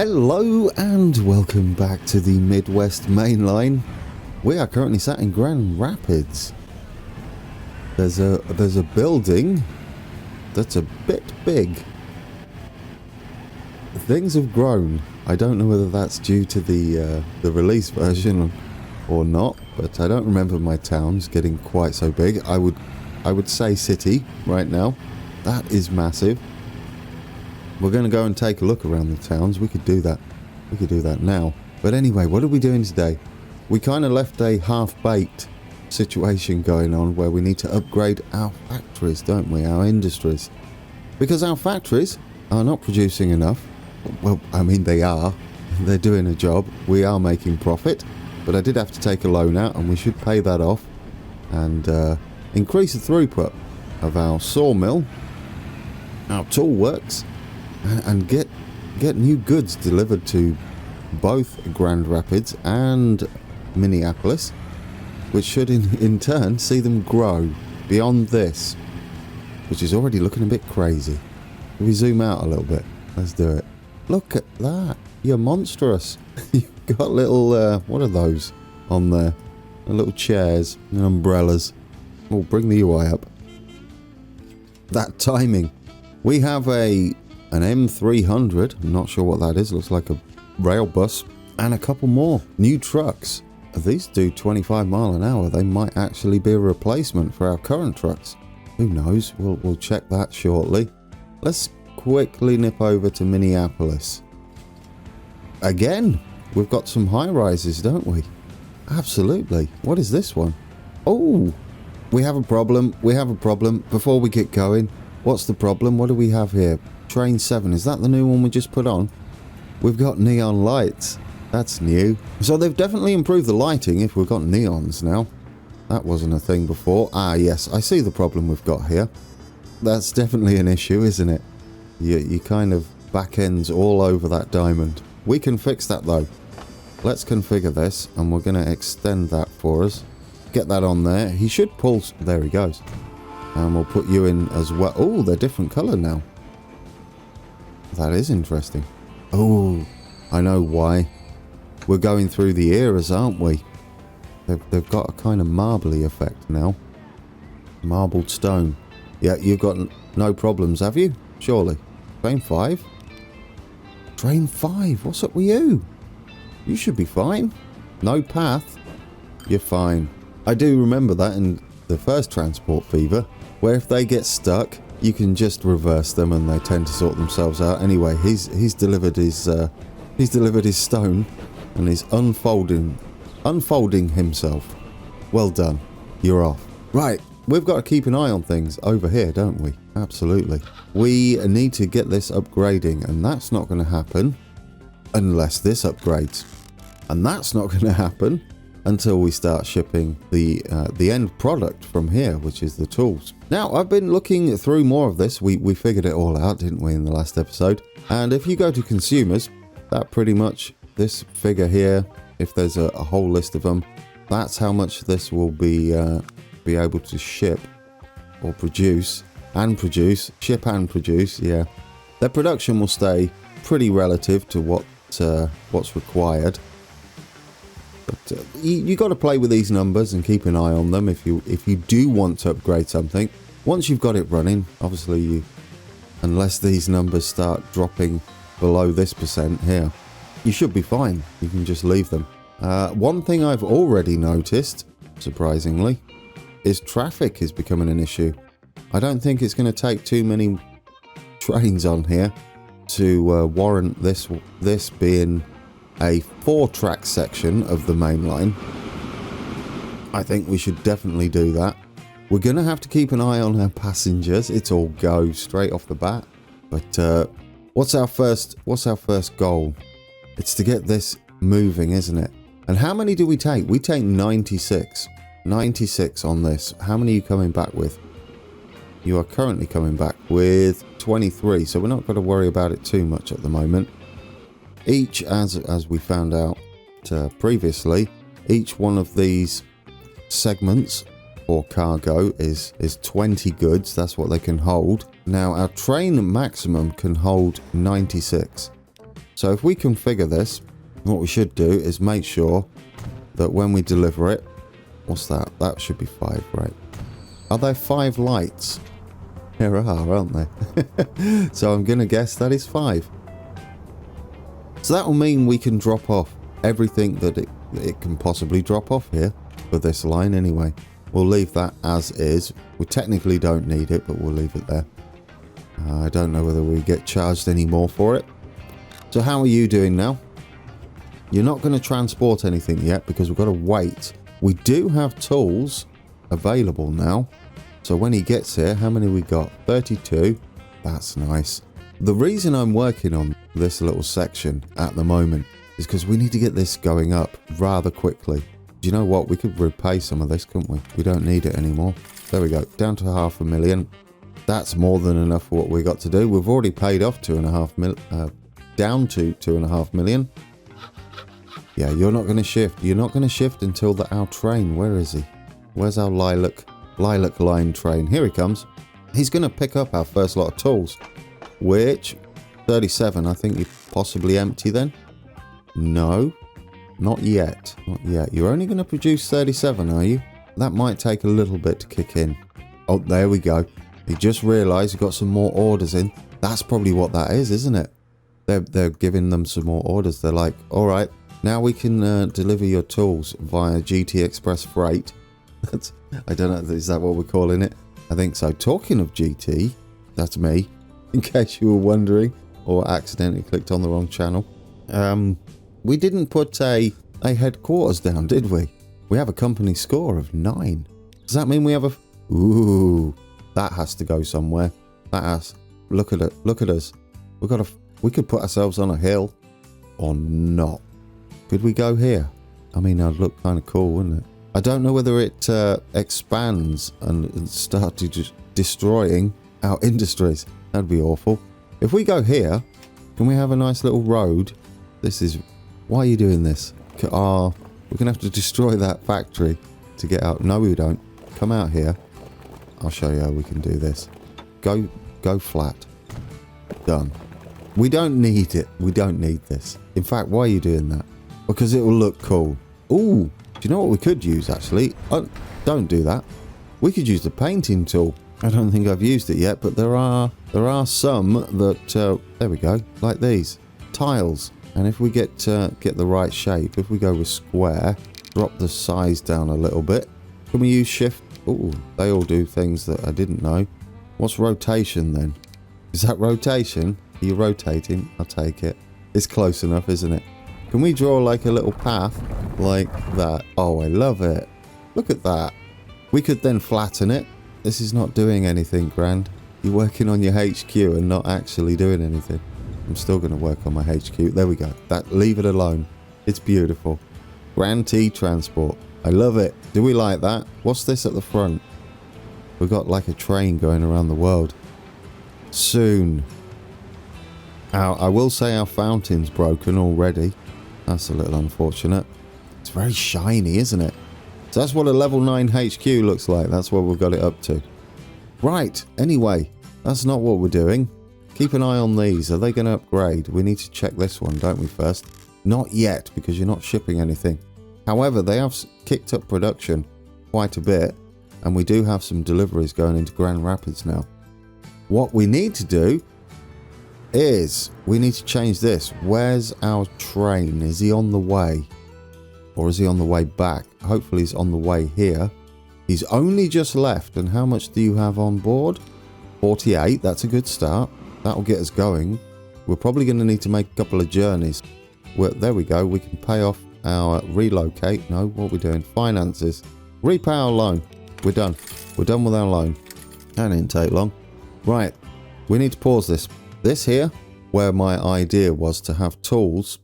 Hello and welcome back to the Midwest Mainline. We are currently sat in Grand Rapids. There's a building that's a bit big. Things have grown. I don't know whether that's due to the release version or not, but I don't remember my towns getting quite so big. I would say city right now. That is massive. We're going to go and take a look around the towns. We could do that. We could do that now. But anyway, what are we doing today? We kind of left a half-baked situation going on where we need to upgrade our factories, don't we? Our industries. Because our factories are not producing enough. Well, I mean, they are. They're doing a job. We are making profit. But I did have to take a loan out, and we should pay that off. And increase the throughput of our sawmill, our tool works, and get new goods delivered to both Grand Rapids and Minneapolis, which should in turn see them grow beyond this, which is already looking a bit crazy. If we zoom out a little bit, let's do it. Look at that. You're monstrous. You've got little, what are those on there? Little chairs and umbrellas. Oh, bring the UI up. That timing. We have an M300, I'm not sure what that is, looks like a rail bus, and a couple more new trucks. These do 25 mile an hour. They might actually be a replacement for our current trucks. Who knows? We'll check that shortly. Let's quickly nip over to Minneapolis. Again, we've got some high rises, don't we? Absolutely. What is this one? Oh, we have a problem. We have a problem. Before we get going, what's the problem? What do we have here? Train 7, is that the new one we just put on? We've got neon lights. That's new. So they've definitely improved the lighting if we've got neons now. That wasn't a thing before. Ah, yes, I see the problem we've got here. That's definitely an issue, isn't it? You kind of back ends all over that diamond. We can fix that though. Let's configure this, and we're going to extend that for us. Get that on there. He should pull... There he goes. And we'll put you in as well. Oh, they're different colour now. That is interesting. Oh, I know why. We're going through the eras, aren't we? They've got a kind of marbly effect now. Marbled stone. Yeah, you've got no problems, have you? Surely. Train 5? Train 5? What's up with you? You should be fine. No path. You're fine. I do remember that in the first Transport Fever, where if they get stuck, you can just reverse them and they tend to sort themselves out. Anyway, he's delivered his stone and he's unfolding himself. Well done. You're off. Right, we've got to keep an eye on things over here, don't we? Absolutely. We need to get this upgrading, and that's not going to happen unless this upgrades. And that's not going to happen until we start shipping the end product from here, which is the tools. Now, I've been looking through more of this. We figured it all out, didn't we, in the last episode? And if you go to consumers, that pretty much, this figure here, if there's a whole list of them, that's how much this will be able to ship or produce and produce, ship and produce, yeah. Their production will stay pretty relative to what's required. But you got to play with these numbers and keep an eye on them if you do want to upgrade something. Once you've got it running, obviously unless these numbers start dropping below this % here, you should be fine. You can just leave them. One thing I've already noticed, surprisingly, is traffic is becoming an issue. I don't think it's going to take too many trains on here to warrant this being a 4-track section of the main line. I think we should definitely do that. We're going to have to keep an eye on our passengers. It's all go straight off the bat. But what's our first goal? It's to get this moving, isn't it? And how many do we take? We take 96. 96 on this. How many are you coming back with? You are currently coming back with 23, so we're not going to worry about it too much at the moment. Each, as we found out previously, each one of these segments or cargo is 20 goods. That's what they can hold. Now, our train maximum can hold 96. So if we configure this, what we should do is make sure that when we deliver it, what's that? That should be 5, right? Are there 5 lights? There are, aren't there? So I'm going to guess that is 5. So that will mean we can drop off everything that it can possibly drop off here for this line anyway. We'll leave that as is. We technically don't need it, but we'll leave it there. I don't know whether we get charged any more for it. So how are you doing now? You're not going to transport anything yet because we've got to wait. We do have tools available now. So when he gets here, how many we got? 32. That's nice. The reason I'm working on this little section at the moment is because we need to get this going up rather quickly. Do you know what? We could repay some of this, couldn't we? We don't need it anymore. There we go. Down to 500,000. That's more than enough for what we got to do. We've already paid off 2.5 million. Down to 2.5 million. Yeah, you're not going to shift. You're not going to shift until our train. Where is he? Where's our lilac line train? Here he comes. He's going to pick up our first lot of tools. Which, 37, I think you possibly empty then? No, not yet. Not yet. You're only going to produce 37, are you? That might take a little bit to kick in. Oh, there we go. He just realised he got some more orders in. That's probably what that is, isn't it? They're giving them some more orders. They're like, all right, now we can deliver your tools via GT Express Freight. I don't know, is that what we're calling it? I think so. Talking of GT, that's me, in case you were wondering, or accidentally clicked on the wrong channel. We didn't put a headquarters down, did we? We have a company score of 9. Does that mean we have a... Ooh, that has to go somewhere. That has... Look at it. Look at us. We could put ourselves on a hill. Or not. Could we go here? I mean, that'd look kind of cool, wouldn't it? I don't know whether it expands and starts destroying our industries. That'd be awful. If we go here, can we have a nice little road? This is... Why are you doing this? We're going to have to destroy that factory to get out. No, we don't. Come out here. I'll show you how we can do this. Go flat. Done. We don't need it. We don't need this. In fact, why are you doing that? Because it will look cool. Ooh, do you know what we could use, actually? Oh, don't do that. We could use the painting tool. I don't think I've used it yet, but there are some that... there we go. Like these. Tiles. And if we get the right shape, if we go with square, drop the size down a little bit. Can we use shift? Ooh, they all do things that I didn't know. What's rotation then? Is that rotation? Are you rotating? I'll take it. It's close enough, isn't it? Can we draw like a little path like that? Oh, I love it. Look at that. We could then flatten it. This is not doing anything, Grand. You're working on your HQ and not actually doing anything. I'm still going to work on my HQ. There we go. Leave it alone. It's beautiful. Grand T Transport. I love it. Do we like that? What's this at the front? We've got like a train going around the world. Soon. I will say our fountain's broken already. That's a little unfortunate. It's very shiny, isn't it? So that's what a level 9 HQ looks like. That's what we've got it up to. Right. Anyway, that's not what we're doing. Keep an eye on these. Are they going to upgrade? We need to check this one, don't we, first? Not yet, because you're not shipping anything. However, they have kicked up production quite a bit, and we do have some deliveries going into Grand Rapids now. What we need to do is we need to change this. Where's our train? Is he on the way? Or is he on the way back? Hopefully he's on the way here. He's only just left. And how much do you have on board? 48. That's a good start. That'll get us going. We're probably going to need to make a couple of journeys. There we go. We can pay off our relocate. No, what are we doing? Finances. Repay our loan. We're done. We're done with our loan. That didn't take long. Right. We need to pause this. This here, where my idea was to have tools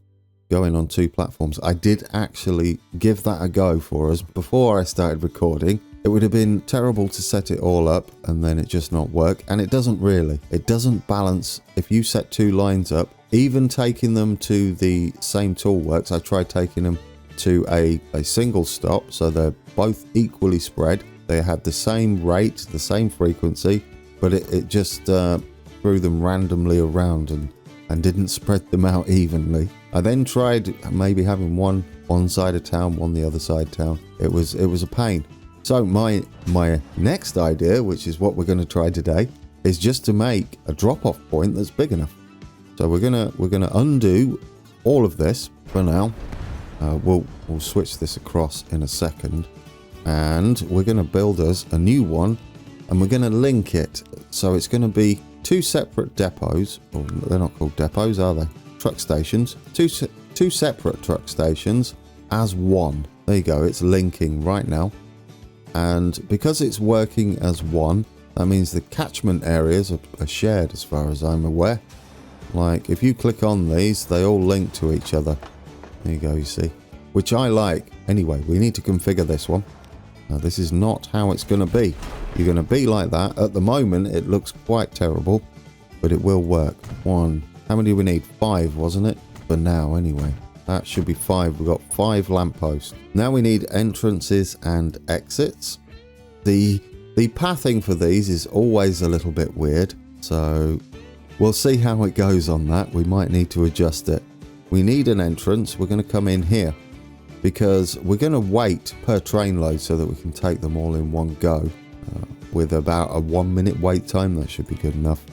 going on 2 platforms. I did actually give that a go for us before I started recording. It would have been terrible to set it all up and then it just not work. And it doesn't really. It doesn't balance. If you set 2 lines up, even taking them to the same tool works. I tried taking them to a single stop, so they're both equally spread. They had the same rate, the same frequency, but it just threw them randomly around and and didn't spread them out evenly. I then tried maybe having one side of town, one the other side of town. It was a pain. So my next idea, which is what we're going to try today, is just to make a drop-off point that's big enough. So we're gonna undo all of this for now. We'll switch this across in a second, and we're gonna build us a new one, and we're gonna link it. So it's gonna be two separate depots. Or they're not called depots, are they? Truck stations. Two separate truck stations as one. There you go. It's linking right now, and because it's working as one, that means the catchment areas are shared as far as I'm aware. Like, if you click on these, they all link to each other. There you go, you see. Which I like. Anyway, we need to configure this one. Now, this is not how it's going to be. You're going to be like that. At the moment, it looks quite terrible, but it will work. One. How many do we need? 5, wasn't it? For now, anyway. That should be 5. We've got 5 lampposts. Now we need entrances and exits. The pathing for these is always a little bit weird, so we'll see how it goes on that. We might need to adjust it. We need an entrance. We're going to come in here because we're going to wait per train load so that we can take them all in one go. With about a 1 minute wait time, that should be good enough.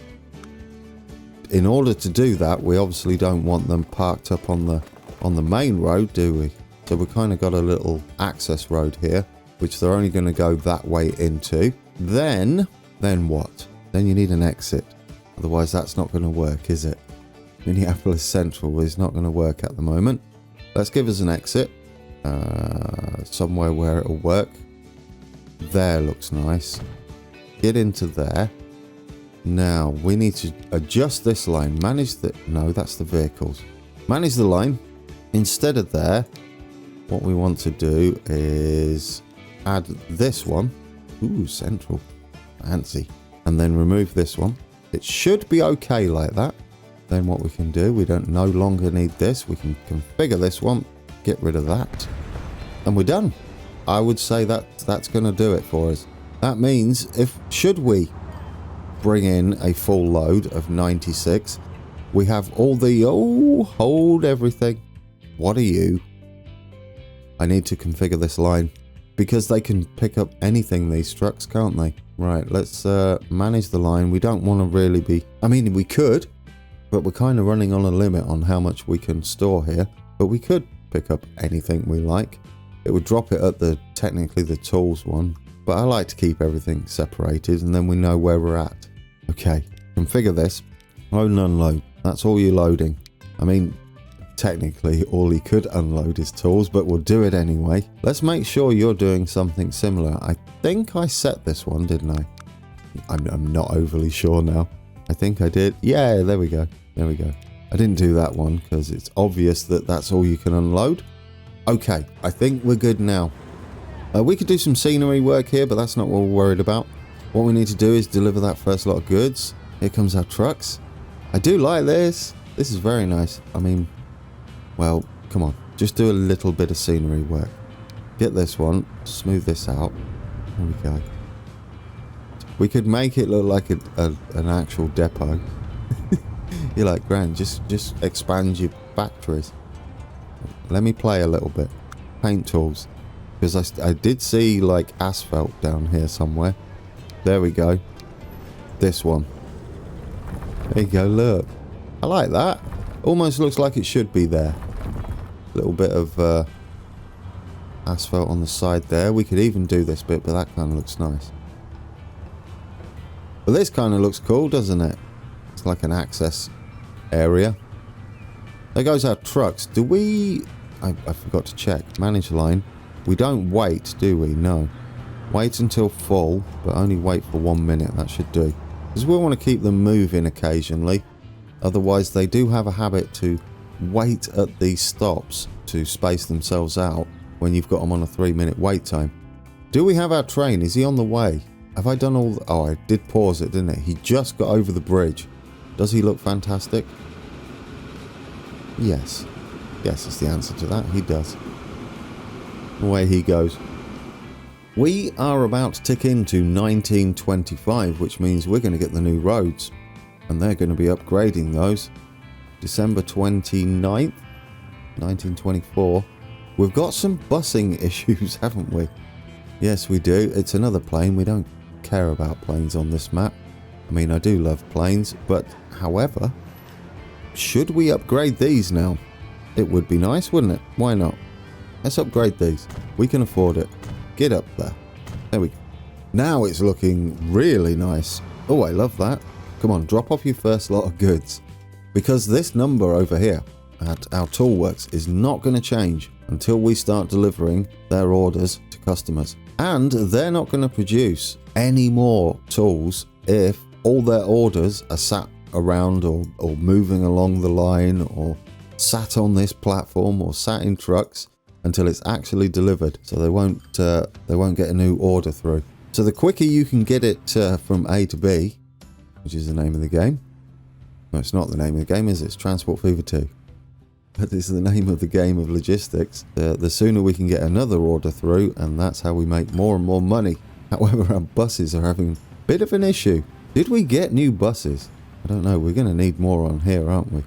In order to do that, we obviously don't want them parked up on the main road, do we? So we kind of got a little access road here, which they're only going to go that way into. Then what? Then you need an exit. Otherwise, that's not going to work, is it? Minneapolis Central is not going to work at the moment. Let's give us an exit. Somewhere where it'll work. There looks nice. Get into there. Now, we need to adjust this line. No, that's the vehicles. Manage the line. Instead of there, what we want to do is add this one. Ooh, central. Fancy. And then remove this one. It should be okay like that. Then what we can do, we don't no longer need this. We can configure this one, get rid of that, and we're done. I would say that's going to do it for us. That means should we bring in a full load of 96, we have all the, hold everything. What are you? I need to configure this line because they can pick up anything, these trucks, can't they? Right, let's manage the line. We don't want to really be, I mean, we could, but we're kind of running on a limit on how much we can store here. But we could pick up anything we like. It would drop it at technically the tools one. But I like to keep everything separated and then we know where we're at. Okay, configure this. Load and unload. That's all you're loading. I mean, technically all he could unload is tools, but we'll do it anyway. Let's make sure you're doing something similar. I think I set this one, didn't I? I'm not overly sure now. I think I did. Yeah, there we go. There we go. I didn't do that one because it's obvious that that's all you can unload. Okay, I think we're good now. We could do some scenery work here, but that's not what we're worried about. What we need to do is deliver that first lot of goods. Here comes our trucks. I do like this. This is very nice. I mean, well, come on. Just do a little bit of scenery work. Get this one. Smooth this out. There we go. We could make it look like an actual depot. You're like, Grant, just expand your factories. Let me play a little bit. Paint tools. Because I did see like asphalt down here somewhere. There we go. This one. There you go, look. I like that. Almost looks like it should be there. A little bit of asphalt on the side there. We could even do this bit, but that kind of looks nice. But this kind of looks cool, doesn't it? It's like an access area. There goes our trucks. Do we... I forgot to check. Manage line. We don't wait, do we? No. Wait until full, but only wait for 1 minute. That should do. Because we want to keep them moving occasionally. Otherwise, they do have a habit to wait at these stops to space themselves out when you've got them on a 3-minute wait time. Do we have our train? Is he on the way? Have I done all... Oh, I did pause it, didn't I? He just got over the bridge. Does he look fantastic? Yes. Yes, is the answer to that. He does. Away he goes. We are about to tick into 1925, which means we're going to get the new roads. And they're going to be upgrading those. December 29th, 1924. We've got some busing issues, haven't we? Yes, we do. It's another plane. We don't care about planes on this map. I mean, I do love planes, but however, should we upgrade these now? It would be nice, wouldn't it? Why not? Let's upgrade these. We can afford it. Get up there. There we go. Now it's looking really nice. Oh, I love that. Come on, drop off your first lot of goods. Because this number over here at our Toolworks is not going to change until we start delivering their orders to customers. And they're not going to produce any more tools if all their orders are sat around or moving along the line or sat on this platform or sat in trucks until it's actually delivered. So they won't get a new order through. So the quicker you can get it from A to B, which is the name of the game. No, it's not the name of the game, is it? It's Transport Fever 2. But it's the name of the game of logistics. The sooner we can get another order through, and that's how we make more and more money. However, our buses are having a bit of an issue. Did we get new buses? I don't know. We're going to need more on here, aren't we?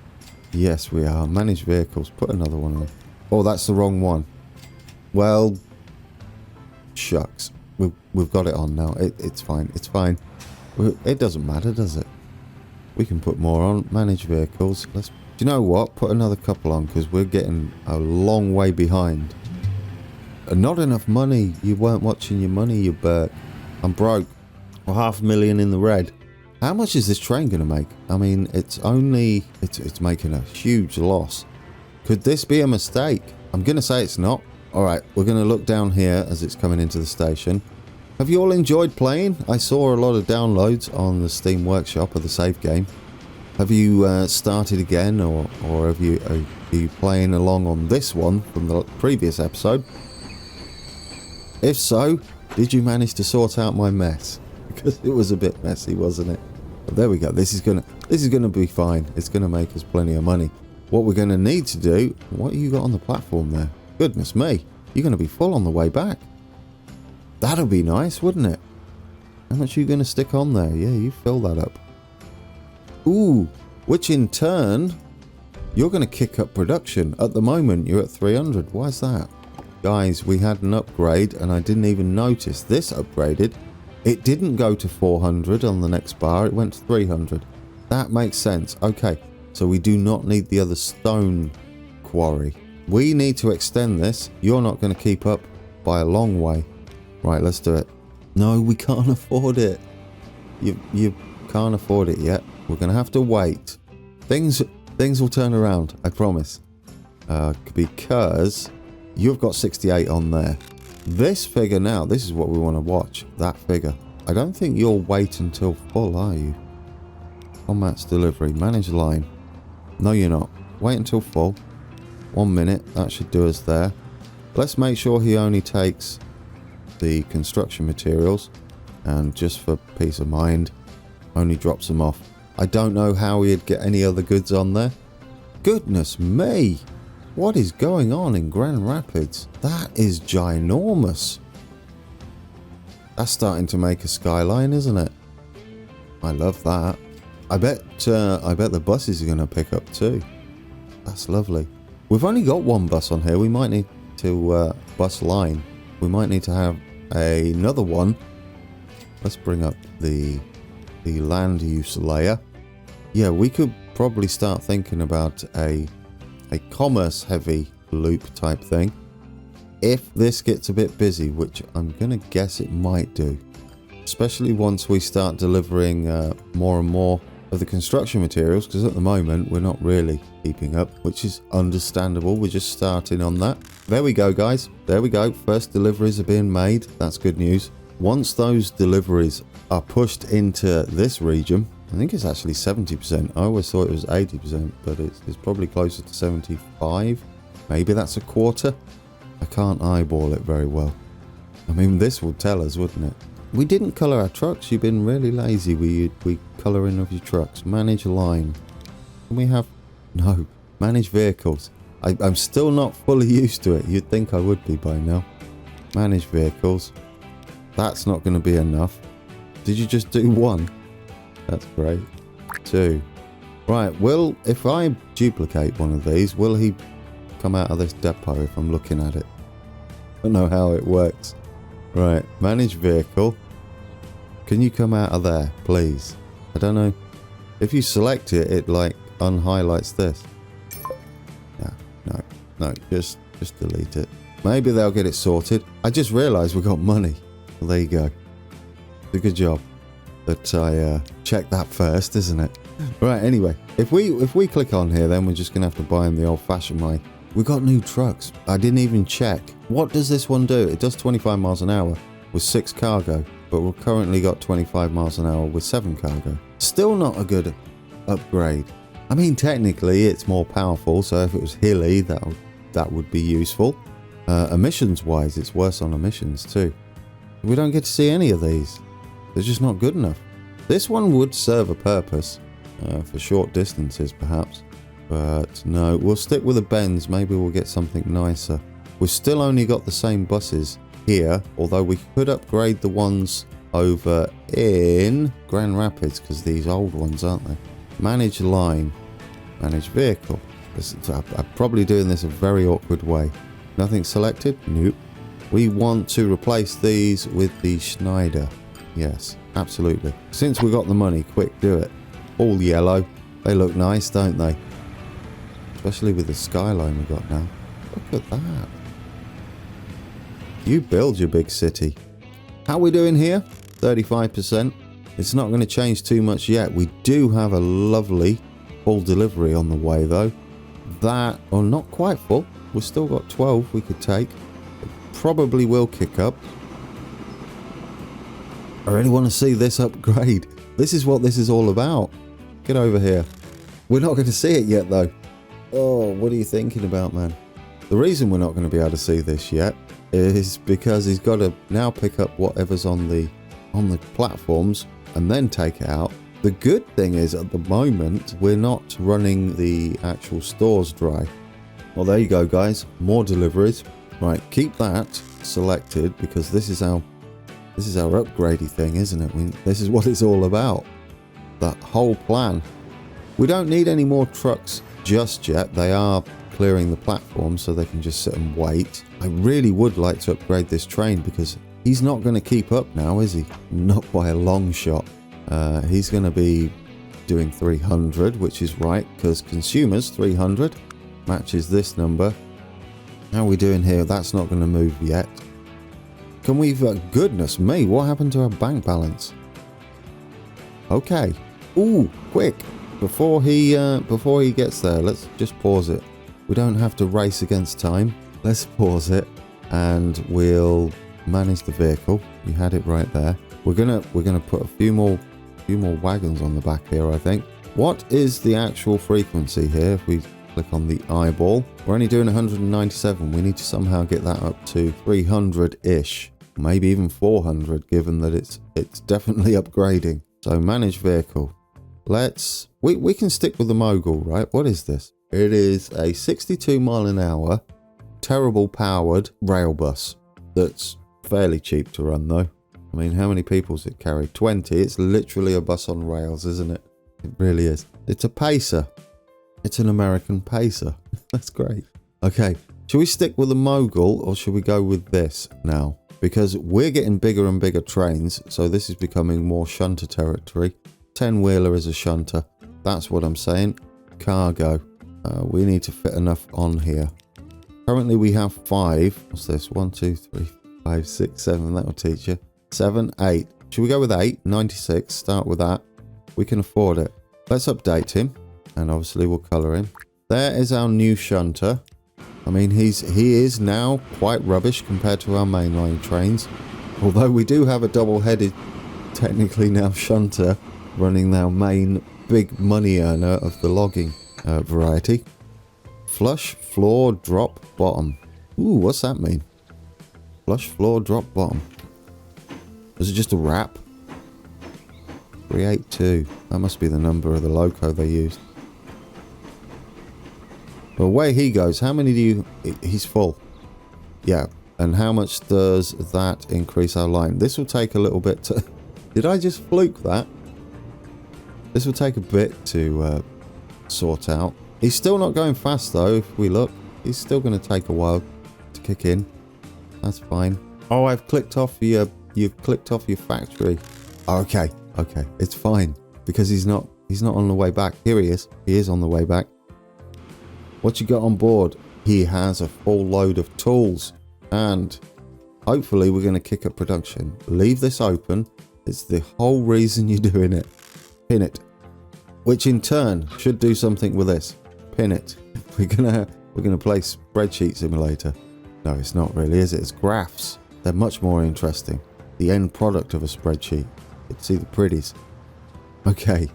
Yes, we are. Managed vehicles. Put another one on. Oh, that's the wrong one. Well, shucks. We've got it on now. It's fine. It's fine. It doesn't matter, does it? We can put more on. Managed vehicles. Do you know what? Put another couple on because we're getting a long way behind. Not enough money. You weren't watching your money, you Burke. I'm broke. Well, 500,000 in the red. How much is this train going to make? I mean, it's making a huge loss. Could this be a mistake? I'm going to say it's not. All right, we're going to look down here as it's coming into the station. Have you all enjoyed playing? I saw a lot of downloads on the Steam Workshop of the save game. Have you started again, or are you playing along on this one from the previous episode? If so, did you manage to sort out my mess? Because it was a bit messy, wasn't it? But there we go. This is gonna be fine. It's gonna make us plenty of money. What we're gonna need to do. What have you got on the platform there? Goodness me, you're gonna be full on the way back. That'll be nice, wouldn't it? How much are you gonna stick on there? Yeah, you fill that up. Ooh, which in turn, you're gonna kick up production. At the moment, you're at 300. Why is that? Guys, we had an upgrade and I didn't even notice. This upgraded. It didn't go to 400 on the next bar. It went to 300. That makes sense. Okay, so we do not need the other stone quarry. We need to extend this. You're not going to keep up by a long way. Right, let's do it. No, we can't afford it. You can't afford it yet. We're going to have to wait. Things will turn around, I promise. Because you've got 68 on there. This figure now, this is what we want to watch. That figure. I don't think you'll wait until full, are you? Combat's delivery. Manage line. No, you're not. Wait until full. 1 minute. That should do us there. Let's make sure he only takes the construction materials. And just for peace of mind, only drops them off. I don't know how he'd get any other goods on there. Goodness me! What is going on in Grand Rapids? That is ginormous. That's starting to make a skyline, isn't it? I love that. I bet the buses are going to pick up too. That's lovely. We've only got one bus on here. We might need to bus line. We might need to have another one. Let's bring up the land use layer. Yeah, we could probably start thinking about a commerce heavy loop type thing if this gets a bit busy, which I'm gonna guess it might do, especially once we start delivering more and more of the construction materials, because at the moment we're not really keeping up, which is understandable. We're just starting on that. There we go, guys. There we go. First deliveries are being made. That's good news. Once those deliveries are pushed into this region, I think it's actually 70%. I always thought it was 80%, but it's probably closer to 75. Maybe that's a quarter. I can't eyeball it very well. I mean, this would tell us, wouldn't it? We didn't colour our trucks. You've been really lazy with colouring of your trucks. Manage line. Can we have... No. Manage vehicles. I'm still not fully used to it. You'd think I would be by now. Manage vehicles. That's not going to be enough. Did you just do one? That's great. 2. Right, if I duplicate one of these, will he come out of this depot if I'm looking at it? I don't know how it works. Right, manage vehicle. Can you come out of there, please? I don't know. If you select it, it like unhighlights this. No, just delete it. Maybe they'll get it sorted. I just realised we got money. Well, there you go. It's a good job that I checked that first, isn't it? Right, anyway, if we click on here, then we're just going to have to buy them the old-fashioned way. We got new trucks. I didn't even check. What does this one do? It does 25 miles an hour with 6 cargo, but we've currently got 25 miles an hour with 7 cargo. Still not a good upgrade. I mean, technically, it's more powerful, so if it was hilly, that would be useful. Emissions-wise, it's worse on emissions too. We don't get to see any of these. They're just not good enough. This one would serve a purpose, for short distances perhaps. But no, we'll stick with the Benz. Maybe we'll get something nicer. We've still only got the same buses here, although we could upgrade the ones over in Grand Rapids, because these old ones, aren't they? Manage line. Manage vehicle. I'm probably doing this a very awkward way. Nothing selected? Nope. We want to replace these with the Schneider. Yes, absolutely. Since we got the money, quick, do it. All yellow. They look nice, don't they? Especially with the skyline we got now. Look at that. You build your big city. How are we doing here? 35%. It's not going to change too much yet. We do have a lovely full delivery on the way though. That, or not quite full. We've still got 12 we could take. It probably will kick up. I really want to see this upgrade. This is what this is all about. Get over here. We're not going to see it yet though. Oh, what are you thinking about, man? The reason we're not going to be able to see this yet is because he's got to now pick up whatever's on the platforms and then take it out. The good thing is at the moment we're not running the actual stores dry. Well, there you go, guys. More deliveries. Right, keep that selected because this is our upgradey thing, isn't it? This is what it's all about. That whole plan. We don't need any more trucks just yet. They are clearing the platform so they can just sit and wait. I really would like to upgrade this train because he's not going to keep up now, is he? Not by a long shot. He's going to be doing 300, which is right because consumers 300 matches this number. How are we doing here? That's not going to move yet. Can we? Goodness me, what happened to our bank balance? Okay. Ooh, quick. Before he gets there, let's just pause it. We don't have to race against time. Let's pause it and we'll manage the vehicle. You had it right there. We're gonna put a few more wagons on the back here, I think. What is the actual frequency here? If we click on the eyeball, we're only doing 197. We need to somehow get that up to 300-ish, maybe even 400, given that it's definitely upgrading. So manage vehicle. We can stick with the Mogul, right? What is this? It is a 62 mile an hour, terrible powered rail bus. That's fairly cheap to run though. I mean, how many people's it carry? 20. It's literally a bus on rails, isn't it? It really is. It's a pacer. It's an American pacer. That's great. Okay, should we stick with the Mogul or should we go with this now? Because we're getting bigger and bigger trains, so this is becoming more shunter territory. 10-wheeler is a shunter. That's what I'm saying. Cargo. We need to fit enough on here. Currently we have 5. What's this? 1, 2, 3, 5, 6, 7. That will teach you. 7, 8. Should we go with 8? 96. Start with that. We can afford it. Let's update him. And obviously we'll colour him. There is our new shunter. I mean, he is now quite rubbish compared to our mainline trains. Although we do have a double-headed, technically now shunter, running our main big money earner of the logging variety. Flush, floor, drop, bottom. Ooh, what's that mean? Flush, floor, drop, bottom. Is it just a wrap? 382. That must be the number of the loco they used. Well, where he goes, how many do you... He's full. Yeah. And how much does that increase our line? This will take a little bit to... Did I just fluke that? This will take a bit to sort out. He's still not going fast though, if we look. He's still going to take a while to kick in. That's fine. Oh, I've clicked off your... You've clicked off your factory. Okay, okay. It's fine. Because he's not on the way back. Here he is. He is on the way back. What you got on board? He has a full load of tools. And hopefully we're going to kick up production. Leave this open. It's the whole reason you're doing it. Pin it. Which in turn should do something with this. Pin it. We're gonna play Spreadsheet Simulator. No, it's not really, is it? It's graphs. They're much more interesting. The end product of a spreadsheet. You can see the pretties. Okay,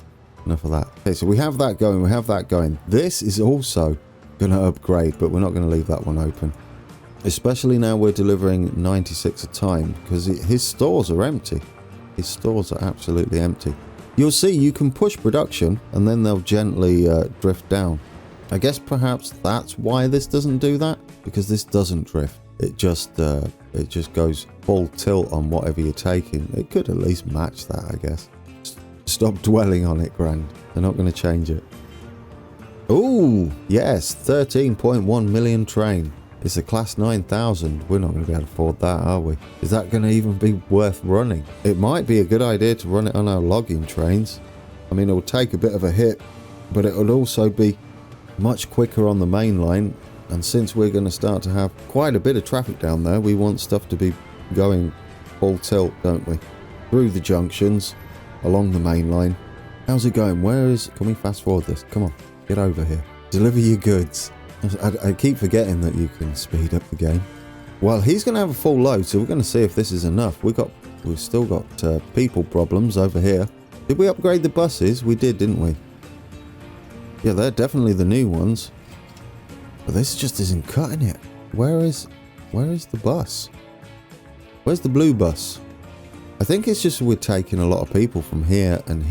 enough of that. Okay, so we have that going. We have that going. This is also going to upgrade, but we're not going to leave that one open. Especially now we're delivering 96 a time, because his stores are empty. His stores are absolutely empty. You'll see you can push production, and then they'll gently drift down. I guess perhaps that's why this doesn't do that, because this doesn't drift. It just goes full tilt on whatever you're taking. It could at least match that, I guess. Stop dwelling on it, Grand. They're not going to change it. Ooh, yes, 13.1 million train. It's a class 9000. We're not going to be able to afford that, are we? Is that going to even be worth running? It might be a good idea to run it on our logging trains. I mean, it will take a bit of a hit, but it will also be much quicker on the main line. And since we're going to start to have quite a bit of traffic down there, we want stuff to be going full tilt, don't we? Through the junctions, along the main line. How's it going? Can we fast forward this? Come on, get over here. Deliver your goods. I keep forgetting that you can speed up the game. Well, he's going to have a full load, so we're going to see if this is enough. We've still got people problems over here. Did we upgrade the buses? We did, didn't we? Yeah, they're definitely the new ones. But this just isn't cutting it. Where is the bus? Where's the blue bus? I think it's just we're taking a lot of people from here, and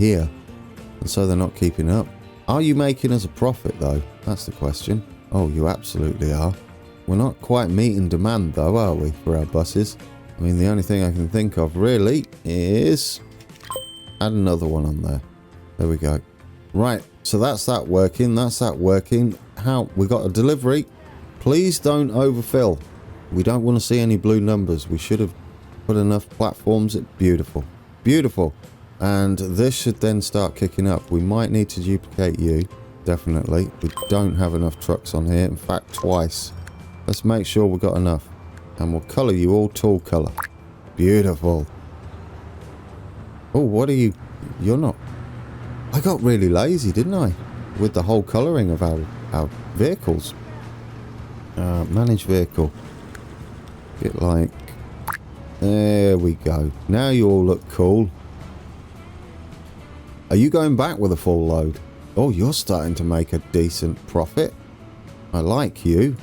so they're not keeping up. Are you making us a profit though? That's the question. Oh, you absolutely are. We're not quite meeting demand though, are we, for our buses? I mean, the only thing I can think of really is add another one on there. There we go. Right, so that's that working. That's that working. How? We got a delivery. Please don't overfill. We don't want to see any blue numbers. We should have put enough platforms. Beautiful. Beautiful. And this should then start kicking up. We might need to duplicate you. Definitely. We don't have enough trucks on here. In fact, twice. Let's make sure we've got enough. And we'll colour you all tool colour. Beautiful. Oh, what are you? You're not... I got really lazy, didn't I? With the whole colouring of our vehicles. Manage vehicle. Get like... There we go. Now you all look cool. Are you going back with a full load? Oh, you're starting to make a decent profit. I like you.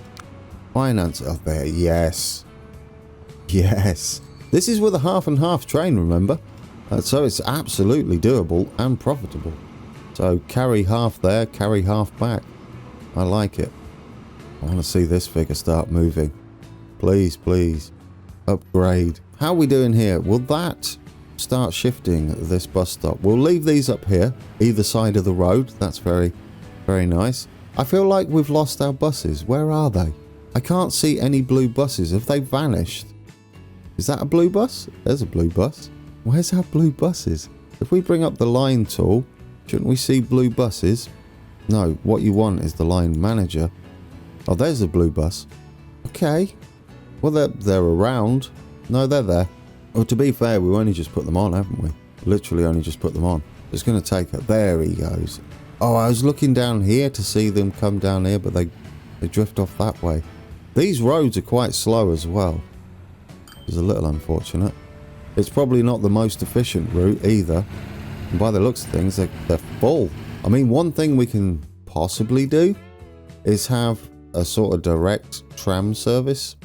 Finance. Oh, there. Yes. Yes. This is with a half and half train, remember? So it's absolutely doable and profitable. So carry half there, carry half back. I like it. I want to see this figure start moving. Please, please. Upgrade. How are we doing here? Will that start shifting this bus stop? We'll leave these up here, either side of the road. That's very, very nice. I feel like we've lost our buses. Where are they? I can't see any blue buses. Have they vanished? Is that a blue bus? There's a blue bus. Where's our blue buses? If we bring up the line tool, shouldn't we see blue buses? No, what you want is the line manager. Oh, there's a blue bus. Okay. Well, they're around. No, they're there. Well, to be fair, we've only just put them on, haven't we? Literally only just put them on. It's going to take it. There he goes. Oh, I was looking down here to see them come down here, but they drift off that way. These roads are quite slow as well. It's a little unfortunate. It's probably not the most efficient route either. And by the looks of things, they're full. I mean, one thing we can possibly do is have a sort of direct tram service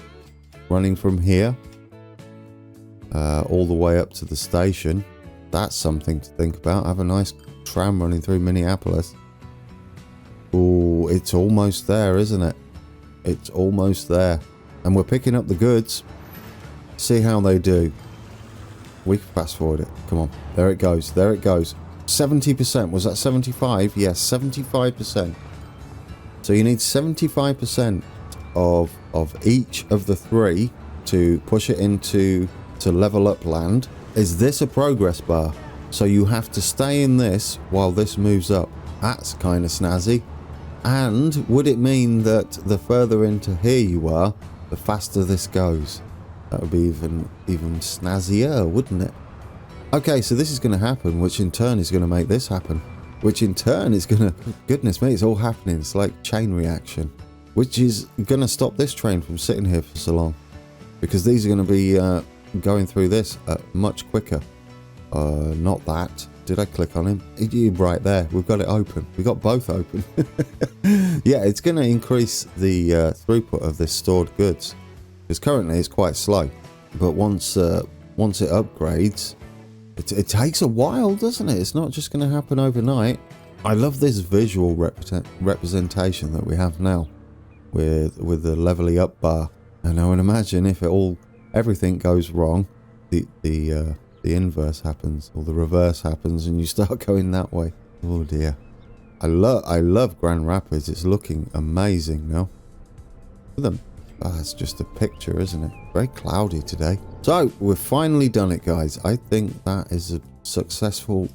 running from here all the way up to the station. That's something to think about. Have a nice tram running through Minneapolis. Oh, it's almost there, isn't it? It's almost there. And we're picking up the goods. See how they do. We can fast forward it. Come on. There it goes. There it goes. 70%. Was that 75? Yes, 75%. So you need 75% of each of the 3 to push it into to level up land. Is this a progress bar? So you have to stay in this while this moves up. That's kind of snazzy. And would it mean that the further into here you are, the faster this goes? That would be even snazzier, wouldn't it? Okay, so this is going to happen, which in turn is going to make this happen. Which in turn is going to... Goodness me, it's all happening. It's like chain reaction. Which is going to stop this train from sitting here for so long. Because these are going to be going through this much quicker. Not that. Did I click on him? Right there. We've got it open. We've got both open. Yeah, it's going to increase the throughput of this stored goods. Because currently it's quite slow. But once it upgrades... It takes a while, doesn't it? It's not just going to happen overnight. I love this visual representation that we have now with the leveling up bar. And I would imagine if everything goes wrong, the inverse happens or the reverse happens, and you start going that way. Oh dear! I love Grand Rapids. It's looking amazing now. Look at them. Oh, that's just a picture, isn't it? Very cloudy today. So we've finally done it, guys. I think that is a successful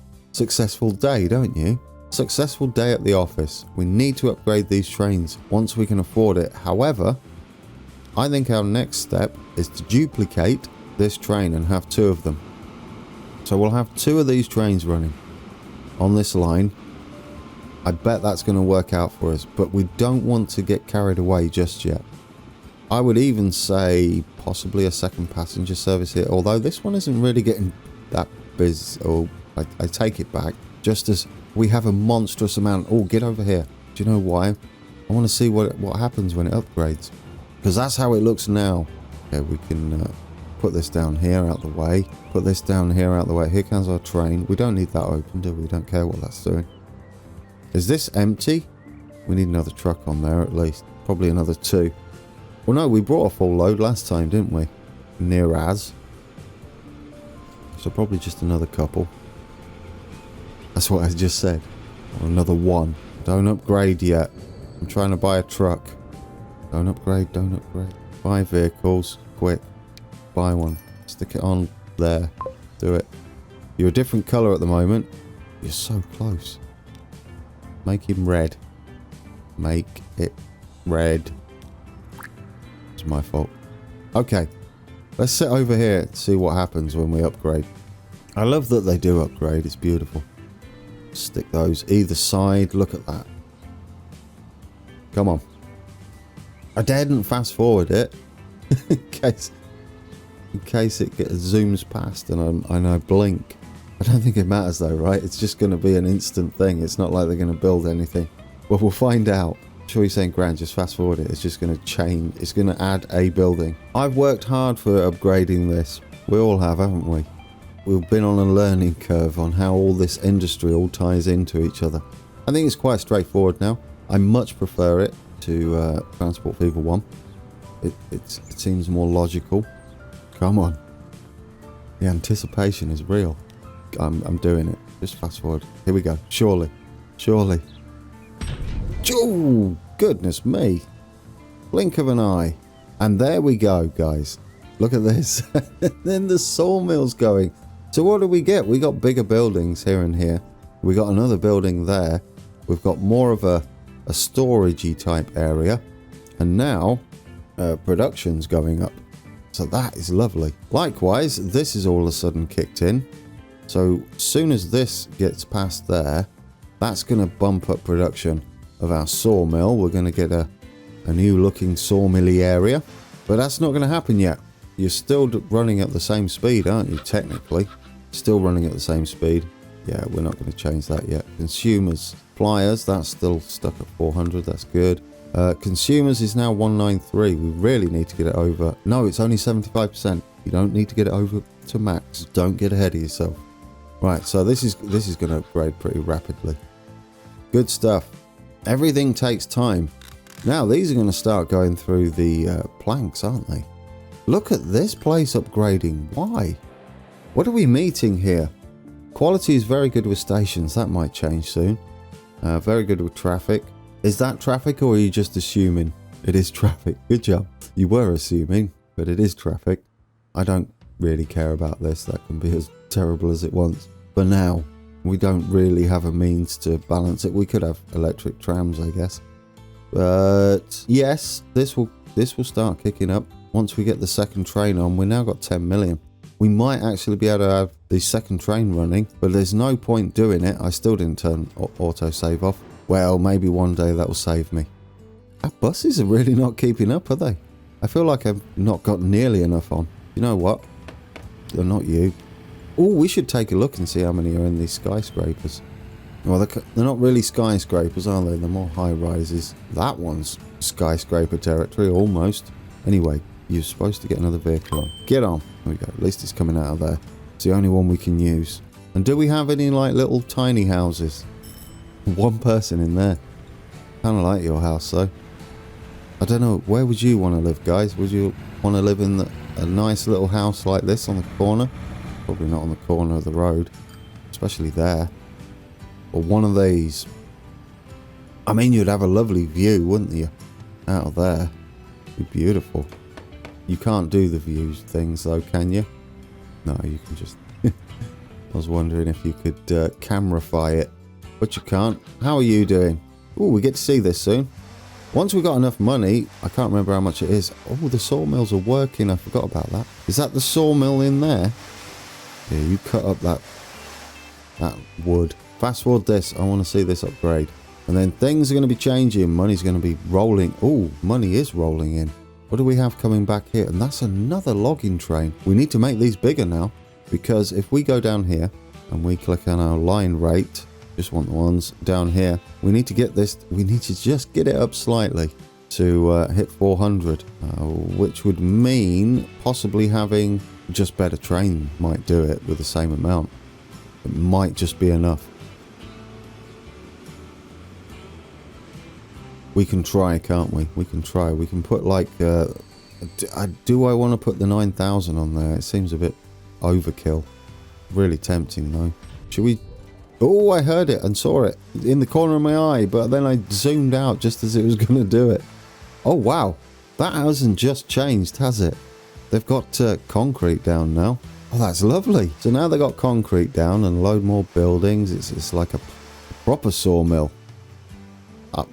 day, don't you? Successful day at the office. We need to upgrade these trains once we can afford it. However, I think our next step is to duplicate this train and have 2 of them. So we'll have 2 of these trains running on this line. I bet that's going to work out for us, but we don't want to get carried away just yet. I would even say possibly a second passenger service here, although this one isn't really getting that busy. Oh, I take it back. Just as we have a monstrous amount. Oh, get over here. Do you know why? I want to see what happens when it upgrades. Because that's how it looks now. Okay, we can put this down here out the way. Put this down here out the way. Here comes our train. We don't need that open, do we? We don't care what that's doing. Is this empty? We need another truck on there at least. Probably another 2. Well, no, we brought a full load last time, didn't we? Near as. So probably just another couple. That's what I just said. Or another 1. Don't upgrade yet. I'm trying to buy a truck. Don't upgrade, don't upgrade. Buy vehicles, quick. Buy one. Stick it on there. Do it. You're a different colour at the moment. You're so close. Make him red. Make it red. It's my fault. Okay. Let's sit over here and see what happens when we upgrade. I love that they do upgrade. It's beautiful. Stick those either side. Look at that. Come on. I didn't fast forward it in case it zooms past and I blink. I don't think it matters though, right? It's just going to be an instant thing. It's not like they're going to build anything. Well, we'll find out. I'm sure you're saying, Grant, just fast forward it. It's just going to change. It's going to add a building. I've worked hard for upgrading this. We all have, haven't we? We've been on a learning curve on how all this industry all ties into each other. I think it's quite straightforward now. I much prefer it to Transport Fever 1. It seems more logical. Come on. The anticipation is real. I'm doing it. Just fast forward. Here we go. Surely. Surely. Oh, goodness me. Blink of an eye. And there we go, guys. Look at this. Then the sawmill's going. So what do we get? We got bigger buildings here and here. We got another building there. We've got more of a storagey type area. And now production's going up. So that is lovely. Likewise, this is all of a sudden kicked in. So as soon as this gets past there, that's going to bump up production of our sawmill. We're going to get a new looking sawmilly area. But that's not going to happen yet. You're still running at the same speed, aren't you, technically? Still running at the same speed. Yeah, we're not going to change that yet. Consumers, suppliers, that's still stuck at 400. That's good. Consumers is now 193. We really need to get it over. No, it's only 75%. You don't need to get it over to max. Don't get ahead of yourself. Right, so this is going to upgrade pretty rapidly. Good stuff. Everything takes time. Now these are going to start going through the planks, aren't they? Look at this place upgrading. Why? What are we meeting here? Quality is very good with stations. That might change soon. Very good with traffic. Is that traffic, or are you just assuming? It is traffic. Good job. You were assuming, but it is traffic. I don't really care about this. That can be as terrible as it wants. For now, we don't really have a means to balance it. We could have electric trams, I guess. But yes, this will start kicking up once we get the second train on. We've now got 10 million. We might actually be able to have the second train running, but there's no point doing it. I still didn't turn auto-save off. Well, maybe one day that will save me. Our buses are really not keeping up, are they? I feel like I've not got nearly enough on. You know what? They're not you. Oh, we should take a look and see how many are in these skyscrapers. Well, they're not really skyscrapers, are they? They're more high-rises. That one's skyscraper territory, almost. Anyway, you're supposed to get another vehicle on. Get on. There we go. At least it's coming out of there. It's the only one we can use. And do we have any, like, little tiny houses? One person in there. Kind of like your house, though. I don't know. Where would you want to live, guys? Would you want to live in a nice little house like this on the corner? Probably not on the corner of the road. Especially there. Or one of these. I mean, you'd have a lovely view, wouldn't you? Out of there. It'd be beautiful. You can't do the views things, though, can you? No, you can just... I was wondering if you could camerify it. But you can't. How are you doing? Oh, we get to see this soon. Once we got enough money, I can't remember how much it is. Oh, the sawmills are working. I forgot about that. Is that the sawmill in there? Yeah, you cut up that wood. Fast forward this. I want to see this upgrade. And then things are going to be changing. Money's going to be rolling. Oh, money is rolling in. What do we have coming back here? And that's another logging train. We need to make these bigger now. Because if we go down here and we click on our line rate, just want the ones down here, we need to get this, we need to just get it up slightly to hit 400, which would mean possibly having just better train might do it with the same amount. It might just be enough. We can try, can't we? We can try. We can put like, do I want to put the 9,000 on there? It seems a bit overkill. Really tempting though. Should we? Oh, I heard it and saw it in the corner of my eye, but then I zoomed out just as it was going to do it. Oh, wow. That hasn't just changed, has it? They've got concrete down now. Oh, that's lovely. So now they've got concrete down and a load more buildings. It's like a proper sawmill.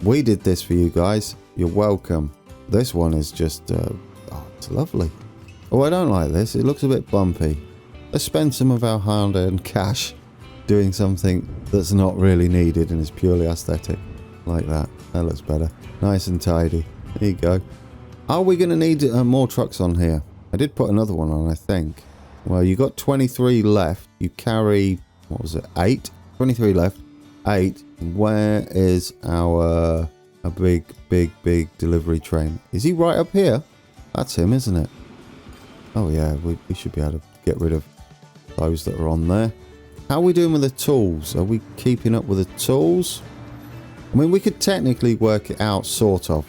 We did this for you guys. You're welcome. This one is just, oh, it's lovely. Oh, I don't like this. It looks a bit bumpy. Let's spend some of our hard-earned cash doing something that's not really needed and is purely aesthetic. Like that. That looks better. Nice and tidy. There you go. Are we going to need more trucks on here? I did put another one on, I think. Well, you got 23 left. You carry, what was it, 8? 23 left. 8. Where is our a big delivery train? Is he right up here? That's him, isn't it? Oh yeah, we should be able to get rid of those that are on there. How are we doing with the tools? Are we keeping up with the tools? I mean, we could technically work it out, sort of.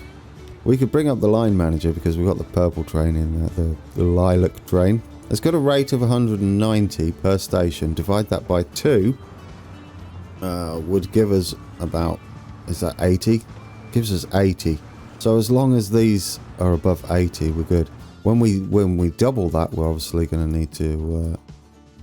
We could bring up the line manager because we've got the purple train in there, the lilac train. It's got a rate of 190 per station. Divide that by 2 would give us about, is that 80? Gives us 80. So as long as these are above 80, we're good. When we double that, we're obviously going to need to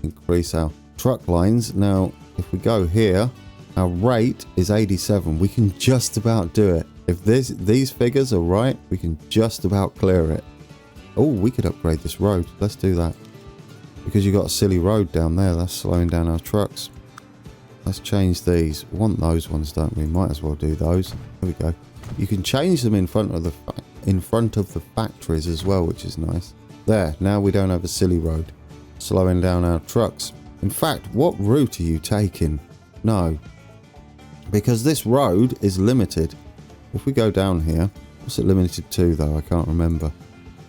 increase our truck lines. Now, if we go here, our rate is 87. We can just about do it. If these figures are right, we can just about clear it. Oh, we could upgrade this road. Let's do that. Because you've got a silly road down there. That's slowing down our trucks. Let's change these. We want those ones, don't we? Might as well do those. There we go. You can change them in front of the factories as well, which is nice. There. Now we don't have a silly road slowing down our trucks. In fact, what route are you taking? No. Because this road is limited. If we go down here, what's it limited to though? I can't remember.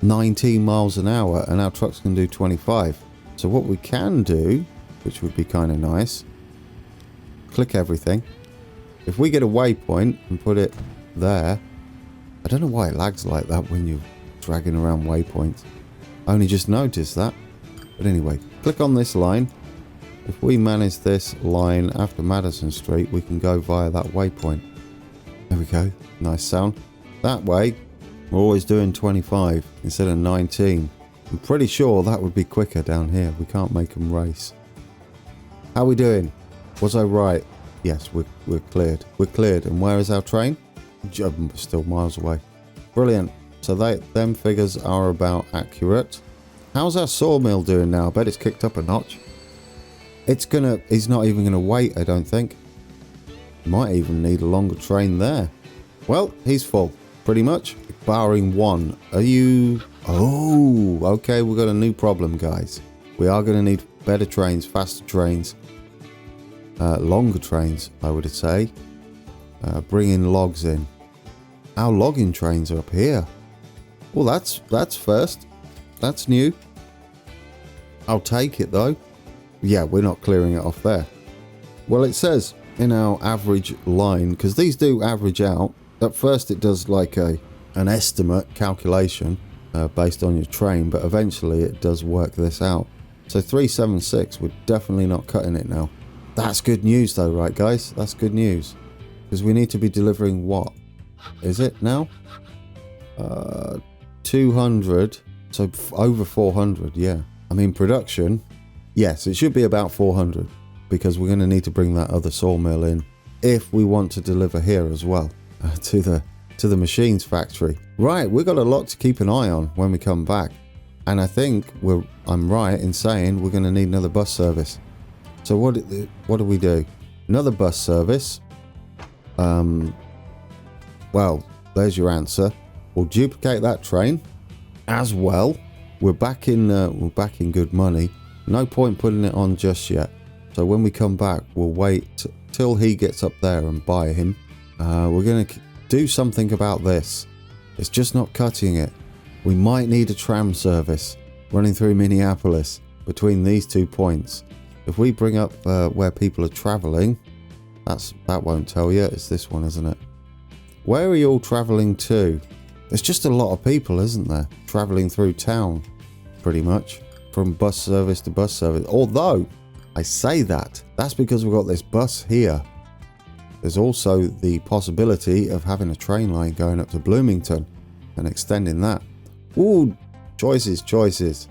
19 miles an hour and our trucks can do 25. So what we can do, which would be kind of nice, click everything. If we get a waypoint and put it there, I don't know why it lags like that when you're dragging around waypoints. I only just noticed that. But anyway, click on this line. if we manage this line after Madison Street, we can go via that waypoint. There we go. Nice sound. That way, we're always doing 25 instead of 19. I'm pretty sure that would be quicker down here. We can't make them race. How we doing? Was I right? Yes, we're cleared. We're cleared. And where is our train? Still miles away. Brilliant. So them figures are about accurate. How's our sawmill doing now? I bet it's kicked up a notch. He's not even gonna wait, I don't think. Might even need a longer train there. Well, he's full, pretty much, barring one. Are you... Oh, okay, we've got a new problem, guys. We are gonna need better trains, faster trains, longer trains, I would say. Bringing logs in. Our logging trains are up here. Well, that's first. That's new. I'll take it though. Yeah, we're not clearing it off there. Well, it says in our average line, because these do average out. At first it does like an estimate calculation based on your train, but eventually it does work this out. So 376, we're definitely not cutting it now. That's good news though, right guys? That's good news. Because we need to be delivering what? Is it now? 200, so over 400, yeah. I mean, production, yes, it should be about 400 because we're going to need to bring that other sawmill in if we want to deliver here as well to the machines factory. Right, we've got a lot to keep an eye on when we come back, and I think I'm right in saying we're going to need another bus service. So what do we do? Another bus service. Well, there's your answer. We'll duplicate that train as well. We're back in good money. No point putting it on just yet. So when we come back, we'll wait till he gets up there and buy him. We're going to do something about this. It's just not cutting it. We might need a tram service running through Minneapolis between these 2 points. If we bring up where people are traveling, that won't tell you. It's this one, isn't it? Where are you all traveling to? There's just a lot of people, isn't there? Traveling through town, pretty much. From bus service to bus service. Although, I say that's because we've got this bus here. There's also the possibility of having a train line going up to Bloomington and extending that. Ooh, choices.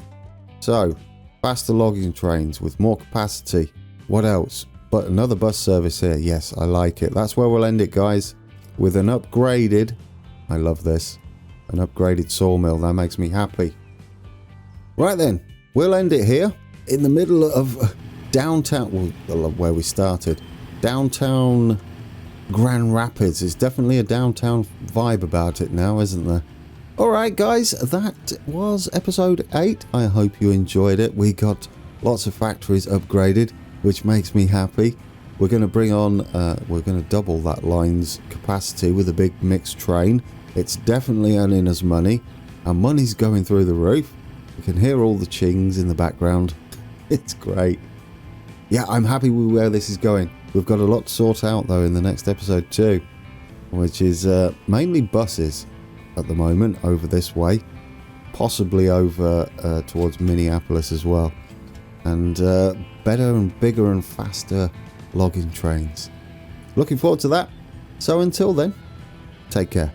So, faster logging trains with more capacity. What else? But another bus service here. Yes, I like it. That's where we'll end it, guys. With an upgraded, I love this, an upgraded sawmill. That makes me happy. Right then, we'll end it here in the middle of downtown, well, where we started. Downtown Grand Rapids. It's definitely a downtown vibe about it now, isn't there? Alright guys, that was episode 8. I hope you enjoyed it. We got lots of factories upgraded, which makes me happy. We're going to bring on, we're going to double that line's capacity with a big mixed train. It's definitely earning us money. Our money's going through the roof. You can hear all the chings in the background. It's great. Yeah, I'm happy with where this is going. We've got a lot to sort out though in the next episode too, which is mainly buses at the moment over this way, possibly over towards Minneapolis as well, and better and bigger and faster logging trains. Looking forward to that. So until then, take care.